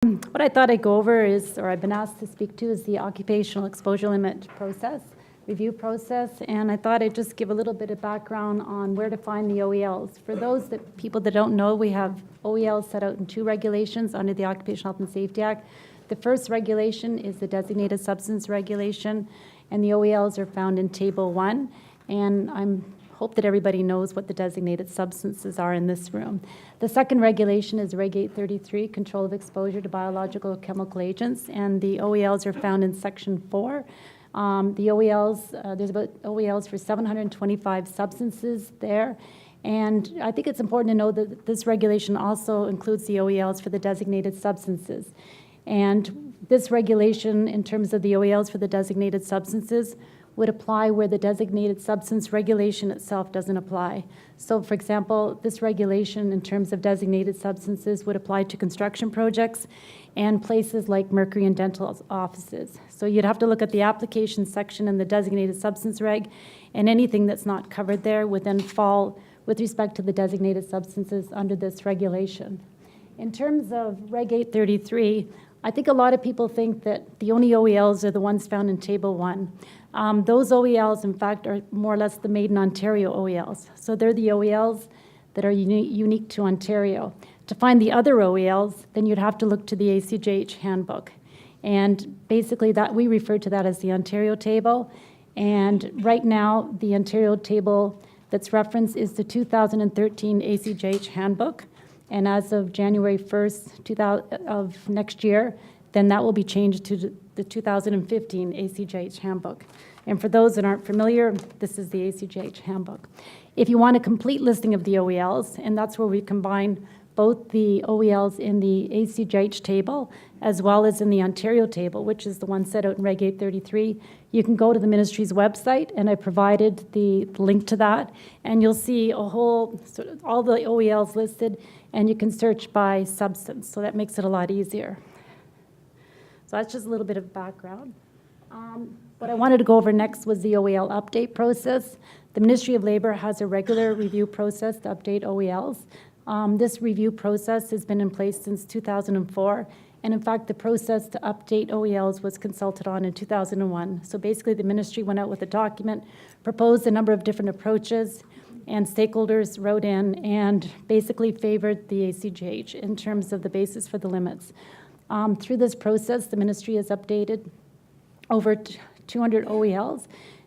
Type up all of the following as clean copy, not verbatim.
What I thought I'd go over is, or I've been asked to speak to, is the occupational exposure limit process, review process, and I thought I'd just give a little bit of background on where to find the OELs. For those people that don't know, we have OELs set out in 2 regulations under the Occupational Health and Safety Act. The first regulation is the Designated Substance Regulation, and the OELs are found in Table 1, and I hope that everybody knows what the designated substances are in this room. The second regulation is Reg 833, Control of Exposure to Biological or Chemical Agents, and the OELs are found in Section 4. The OELs, there's about OELs for 725 substances there, and I think it's important to know that this regulation also includes the OELs for the designated substances. And this regulation, in terms of the OELs for the designated substances, would apply where the designated substance regulation itself doesn't apply. So, for example, this regulation in terms of designated substances would apply to construction projects and places like mercury and dental offices. So you'd have to look at the application section in the designated substance reg, and anything that's not covered there would then fall with respect to the designated substances under this regulation. In terms of Reg 833, I think a lot of people think that the only OELs are the ones found in Table 1. Those OELs, in fact, are more or less the Made in Ontario OELs. So they're the OELs that are unique to Ontario. To find the other OELs, then you'd have to look to the ACJH handbook. And basically that we refer to that as the Ontario table. And right now, the Ontario table that's referenced is the 2013 ACJH handbook. And as of January 1st of next year, then that will be changed to the 2015 ACJH handbook. And for those that aren't familiar, this is the ACJH handbook. If you want a complete listing of the OELs, and that's where we combine both the OELs in the ACJH table as well as in the Ontario table, which is the one set out in Reg 833, you can go to the ministry's website, and I provided the link to that, and you'll see a whole, sort of all the OELs listed, and you can search by substance, so that makes it a lot easier. So that's just a little bit of background. What I wanted to go over next was the OEL update process. The Ministry of Labour has a regular review process to update OELs. This review process has been in place since 2004, and in fact, the process to update OELs was consulted on in 2001. So basically, the ministry went out with a document, proposed a number of different approaches, and stakeholders wrote in and basically favored the ACJH in terms of the basis for the limits. Through this process, the ministry has updated over 200 OELs,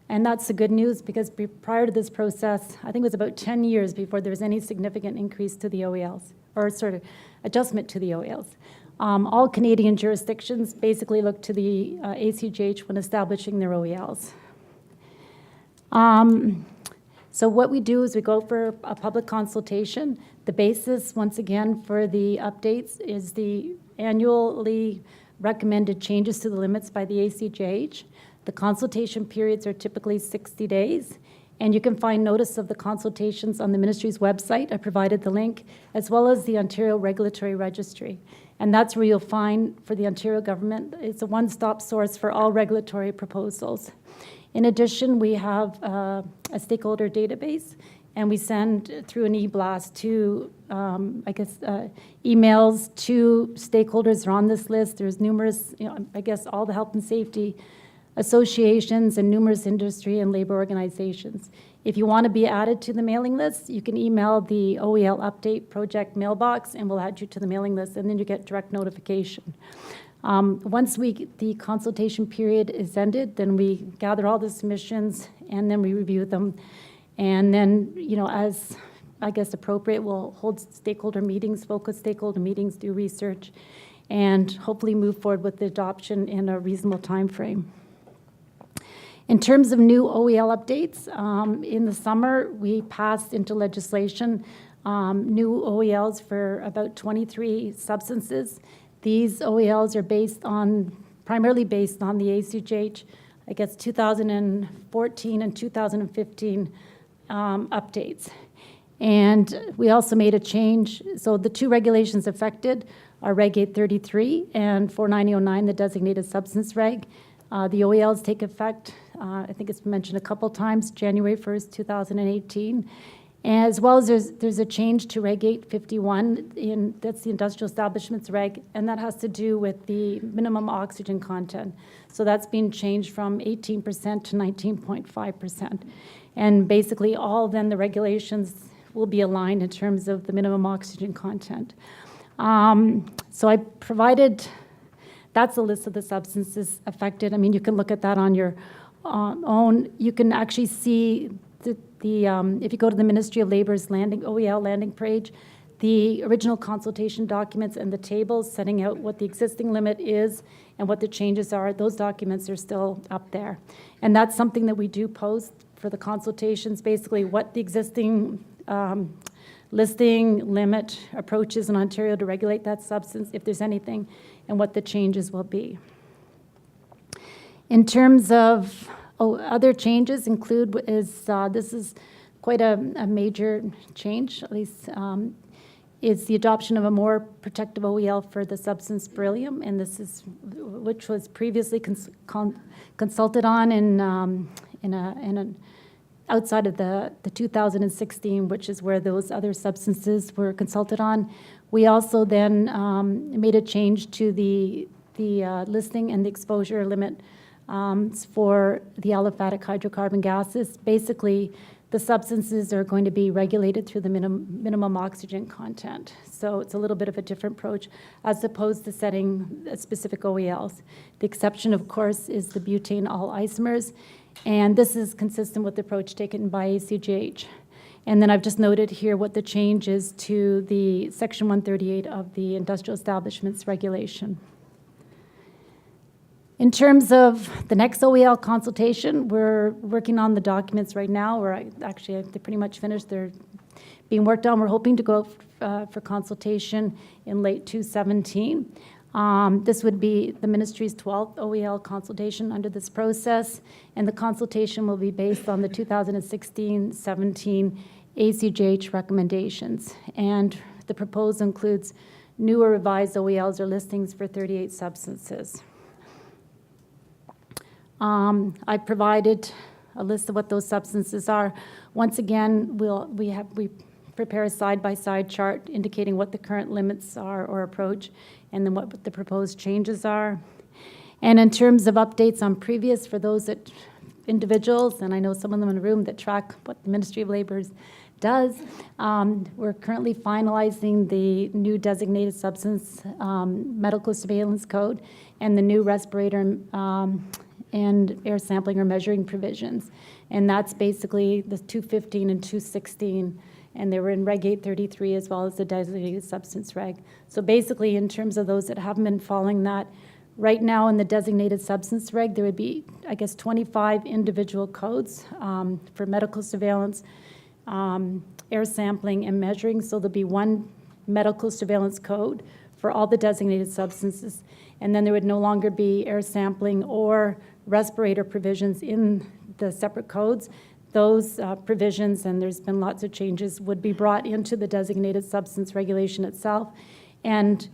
and that's the good news, because prior to this process, I think it was about 10 years before there was any significant increase to the OELs, or sort of adjustment to the OELs. All Canadian jurisdictions basically look to the ACJH when establishing their OELs. So what we do is we go for a public consultation. The basis, once again, for the updates is the annually recommended changes to the limits by the ACJH. The consultation periods are typically 60 days, and you can find notice of the consultations on the ministry's website. I provided the link, as well as the Ontario Regulatory Registry. And that's where you'll find, for the Ontario government, it's a one-stop source for all regulatory proposals. In addition, we have a stakeholder database, and we send through an e-blast to, emails to stakeholders who are on this list. There's numerous, all the health and safety associations and numerous industry and labor organizations. If you want to be added to the mailing list, you can email the OEL Update Project mailbox, and we'll add you to the mailing list, and then you get direct notification. Once the consultation period is ended, then we gather all the submissions, and then we review them. And then, as appropriate, we'll hold stakeholder meetings, focus stakeholder meetings, do research, and hopefully move forward with the adoption in a reasonable time frame. In terms of new OEL updates, in the summer, we passed into legislation new OELs for about 23 substances. These OELs are primarily based on the ACJH, 2014 and 2015 updates. And we also made a change. So the 2 regulations affected are Reg 833 and 49009, the designated substance reg. The OELs take effect, I think it's been mentioned a couple times, January 1st, 2018. As well as there's a change to Reg 851, that's the industrial establishments reg, and that has to do with the minimum oxygen content. So that's been changed from 18% to 19.5%. And basically all then the regulations will be aligned in terms of the minimum oxygen content. So I provided, that's a list of the substances affected. I mean, you can look at that on your own. You can actually see if you go to the Ministry of Labor's OEL landing page, the original consultation documents and the tables setting out what the existing limit is and what the changes are, those documents are still up there. And that's something that we do post for the consultations, basically what the existing listing limit approaches in Ontario to regulate that substance, if there's anything, and what the changes will be. In terms of other changes this is quite a major change, at least, is the adoption of a more protective OEL for the substance beryllium, and which was previously consulted on outside of the 2016, which is where those other substances were consulted on. We also then made a change to the listing and the exposure limit for the aliphatic hydrocarbon gases. Basically, the substances are going to be regulated through the minimum oxygen content. So it's a little bit of a different approach as opposed to setting specific OELs. The exception, of course, is the butane all isomers, and this is consistent with the approach taken by ACGH. And then I've just noted here what the change is to the Section 138 of the Industrial Establishments Regulation. In terms of the next OEL consultation, we're working on the documents right now, they're pretty much finished. They're being worked on. We're hoping to go for consultation in late 2017. This would be the Ministry's 12th OEL consultation under this process, and the consultation will be based on the 2016-17 ACGH recommendations. And the proposal includes new or revised OELs or listings for 38 substances. I provided a list of what those substances are. Once again, we prepare a side-by-side chart indicating what the current limits are or approach, and then what the proposed changes are. And in terms of updates on previous, for those individuals, and I know some of them in the room that track what the Ministry of Labour does, we're currently finalizing the new designated substance medical surveillance code and the new respirator and air sampling or measuring provisions. And that's basically the 215 and 216, and they were in Reg 833 as well as the designated substance reg. So basically, in terms of those that haven't been following that, right now in the designated substance reg, there would be, I guess, 25 individual codes for medical surveillance, air sampling, and measuring. So there'll be one medical surveillance code for all the designated substances, and then there would no longer be air sampling or respirator provisions in the separate codes. Those provisions, and there's been lots of changes, would be brought into the designated substance regulation itself. And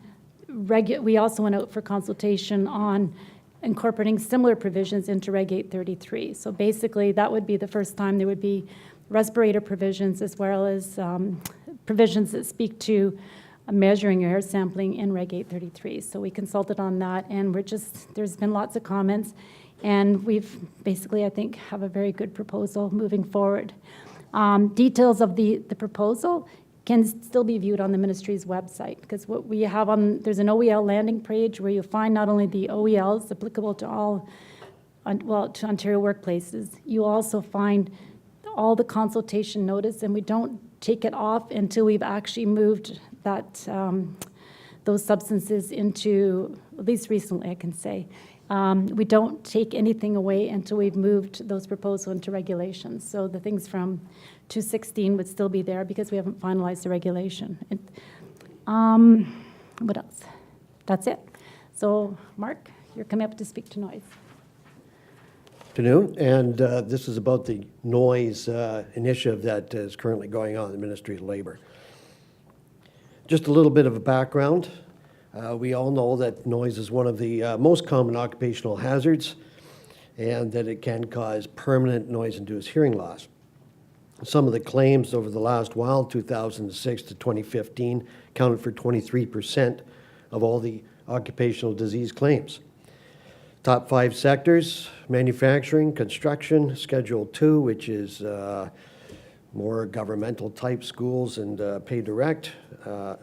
we also went out for consultation on incorporating similar provisions into Reg 833. So basically, that would be the first time there would be respirator provisions as well as provisions that speak to measuring air sampling in Reg 833. So we consulted on that, and there's been lots of comments, and we've basically, I think, have a very good proposal moving forward. Details of the proposal can still be viewed on the ministry's website, because what we have there's an OEL landing page where you'll find not only the OELs applicable to to Ontario workplaces, you'll also find all the consultation notice, and we don't take it off until we've actually moved those substances into, at least recently I can say, we don't take anything away until we've moved those proposals into regulations. So the things from 216 would still be there because we haven't finalized the regulation. What else? That's it. So Mark, you're coming up to speak to noise. Afternoon, and this is about the noise initiative that is currently going on in the Ministry of Labour. Just a little bit of a background. We all know that noise is one of the most common occupational hazards, and that it can cause permanent noise-induced hearing loss. Some of the claims over the last while, 2006 to 2015, accounted for 23% of all the occupational disease claims. Top 5 sectors: manufacturing, construction, Schedule 2, which is more governmental type schools and pay direct,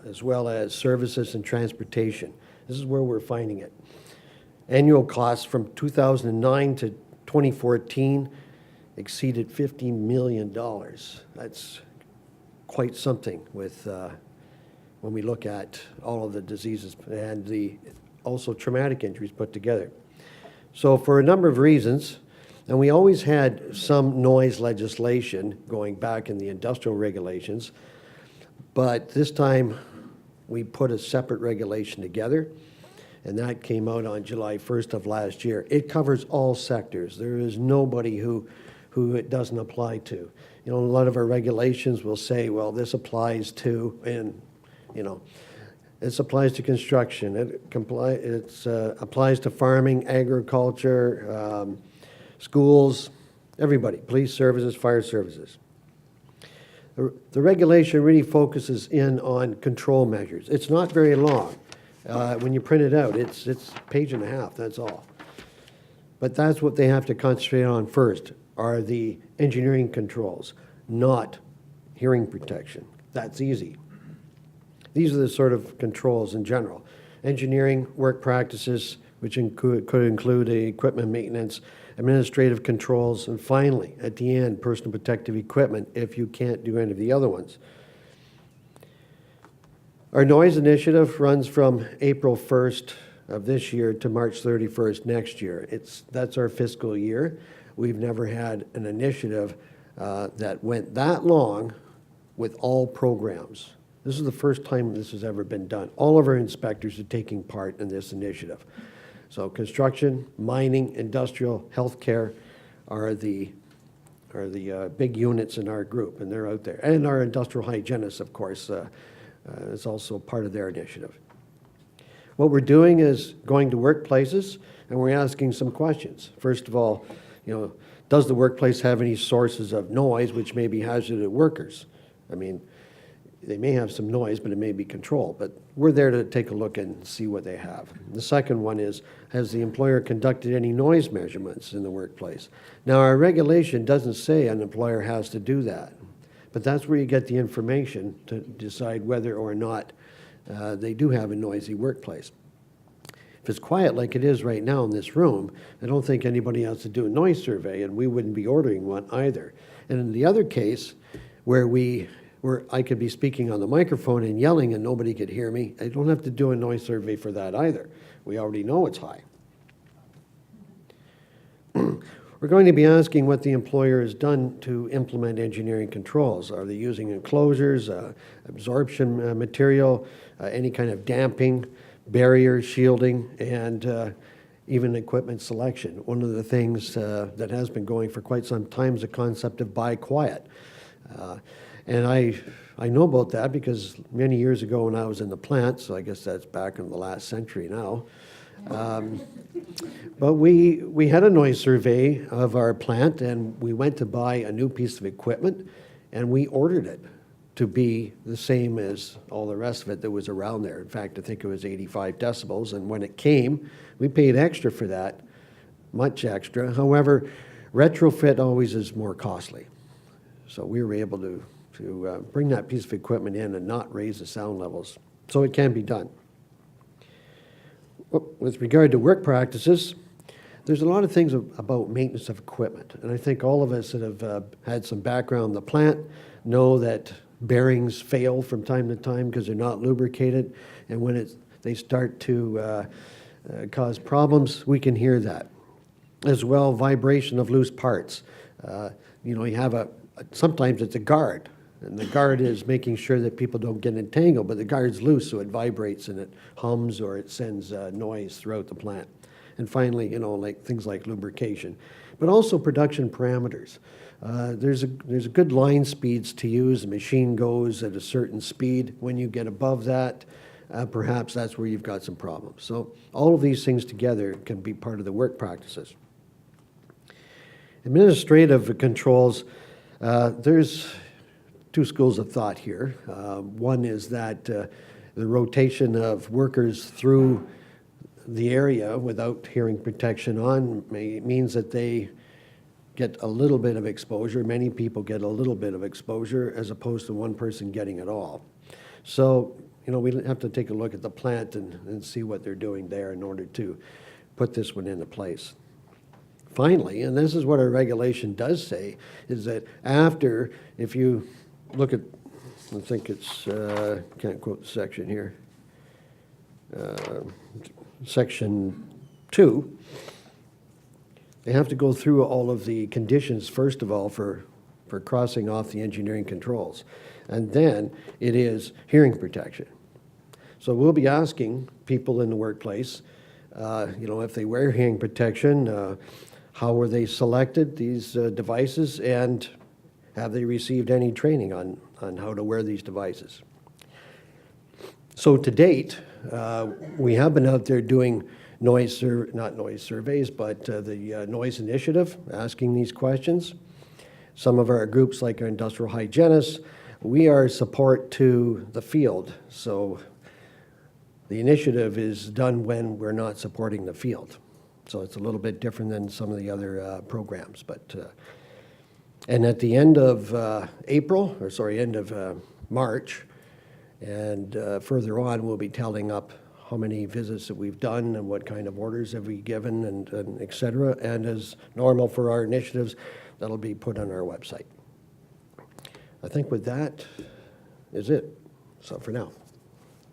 as well as services and transportation. This is where we're finding it. Annual costs from 2009 to 2014 exceeded $50 million. That's quite something with when we look at all of the diseases and the also traumatic injuries put together. So for a number of reasons, and we always had some noise legislation going back in the industrial regulations, but this time we put a separate regulation together, and that came out on July 1st of last year. It covers all sectors. There is nobody who it doesn't apply to. You know, a lot of our regulations will say, well, this applies to, and, you know, this applies to construction. It applies to farming, agriculture, schools, everybody, police services, fire services. The regulation really focuses in on control measures. It's not very long. When you print it out, it's a page and a half, that's all. But that's what they have to concentrate on first, are the engineering controls, not hearing protection. That's easy. These are the sort of controls in general. Engineering work practices, which could include equipment maintenance, administrative controls, and finally, at the end, personal protective equipment if you can't do any of the other ones. Our noise initiative runs from April 1st of this year to March 31st next year. That's our fiscal year. We've never had an initiative that went that long with all programs. This is the first time this has ever been done. All of our inspectors are taking part in this initiative. So construction, mining, industrial, healthcare are the big units in our group, and they're out there. And our industrial hygienists, of course, is also part of their initiative. What we're doing is going to workplaces, and we're asking some questions. First of all, you know, does the workplace have any sources of noise which may be hazardous to workers? I mean, they may have some noise, but it may be controlled. But we're there to take a look and see what they have. The second one is, has the employer conducted any noise measurements in the workplace? Now, our regulation doesn't say an employer has to do that, but that's where you get the information to decide whether or not they do have a noisy workplace. If it's quiet like it is right now in this room, I don't think anybody has to do a noise survey, and we wouldn't be ordering one either. And in the other case, where I could be speaking on the microphone and yelling and nobody could hear me, I don't have to do a noise survey for that either. We already know it's high. We're going to be asking what the employer has done to implement engineering controls. Are they using enclosures, absorption material, any kind of damping, barrier, shielding, and even equipment selection? One of the things that has been going for quite some time is the concept of buy quiet. And I know about that because many years ago when I was in the plant, so I guess that's back in the last century now, but we had a noise survey of our plant, and we went to buy a new piece of equipment, and we ordered it to be the same as all the rest of it that was around there. In fact, I think it was 85 decibels, and when it came, we paid extra for that, much extra. However, retrofit always is more costly. So we were able to bring that piece of equipment in and not raise the sound levels. So it can be done. With regard to work practices, there's a lot of things about maintenance of equipment. And I think all of us that have had some background in the plant know that bearings fail from time to time because they're not lubricated. And when they start to cause problems, we can hear that. As well, vibration of loose parts. You have sometimes it's a guard, and the guard is making sure that people don't get entangled, but the guard's loose, so it vibrates and it hums or it sends noise throughout the plant. And finally, like things like lubrication, but also production parameters. There's a good line speeds to use. The machine goes at a certain speed. When you get above that, perhaps that's where you've got some problems. So all of these things together can be part of the work practices. Administrative controls, There's two schools of thought here. One is that the rotation of workers through the area without hearing protection on means that they get a little bit of exposure. Many people get a little bit of exposure as opposed to one person getting it all. So, we have to take a look at the plant and see what they're doing there in order to put this one into place. Finally, and this is what our regulation does say, is that after, if you look at, I think it's, can't quote the section here, Section 2, they have to go through all of the conditions, first of all, for crossing off the engineering controls. And then it is hearing protection. So we'll be asking people in the workplace, if they wear hearing protection, how were they selected, these devices, and have they received any training on how to wear these devices? So to date, we have been out there doing not noise surveys, but the noise initiative, asking these questions. Some of our groups, like our industrial hygienists, we are support to the field. So the initiative is done when we're not supporting the field. So it's a little bit different than some of the other programs. And at the end of end of March, and further on, we'll be tallying up how many visits that we've done and what kind of orders have we given and et cetera. And as normal for our initiatives, that'll be put on our website. I think with that is it. So for now.